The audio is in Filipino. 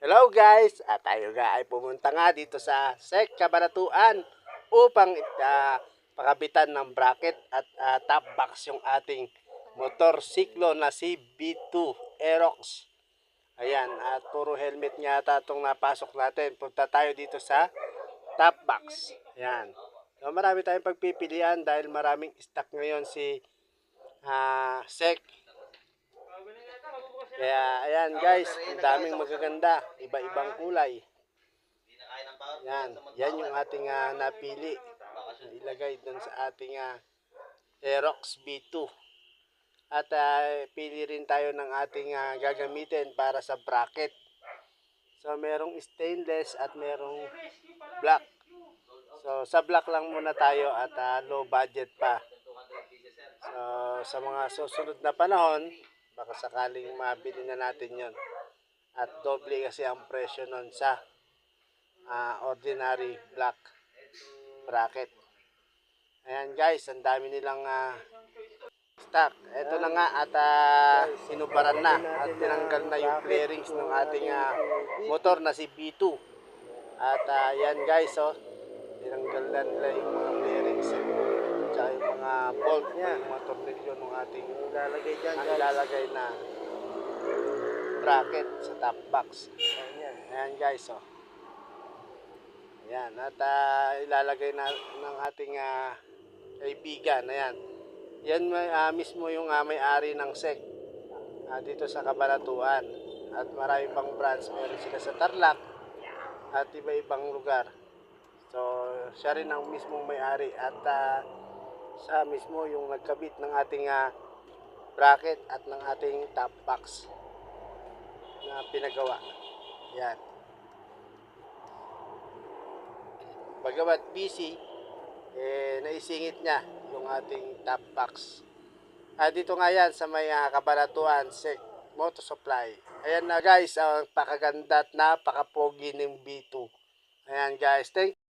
Hello guys! At tayo nga ay pumunta nga dito sa SEC Cabanatuan upang pakabitan ng bracket at top box yung ating motorsiklo na si B2 Aerox. Ayan, at puro helmet nga ata itong napasok natin. Punta tayo dito sa top box. Ayan. So, marami tayong pagpipilian dahil maraming stock ngayon si SEC. Kaya ayan guys, ang daming magaganda, iba-ibang kulay. Yan yung ating napili. Ilagay doon sa ating Aerox B2. At pili rin tayo ng ating gagamitin para sa bracket. So merong stainless at merong black. So sa black lang muna tayo at low budget pa. So sa mga susunod na panahon, baka sakaling mabili na natin yon. At doble kasi ang presyo nun sa ordinary black bracket. Ayan guys, ang dami nilang stock. Ito na nga at sinubaran na at tinanggal na yung clearings ng ating motor na si B2. At yan guys, tinanggal na nila yung mga clearings at yung mga bolt niya, yung mga tornilyo ng ating ilalagay dyan, ilalagay na bracket sa top box. Ayan guys, ayan, at ilalagay na ng ating kaibigan. Ayan, yan mismo yung may-ari ng SEC dito sa Cabanatuan. At marami pang branch, meron sila sa Tarlac at iba-ibang lugar. So siya rin ang mismong may-ari at siya mismo yung nagkabit ng ating bracket at ng ating top box na pinagawa. Yan. Bagamat busy, naisingit niya yung ating top box. Dito nga yan sa may Cabanatuan SEC Motor Supply. Ayan na guys, ang pakaganda at napakapogi ng B2. Ayan guys, thank you.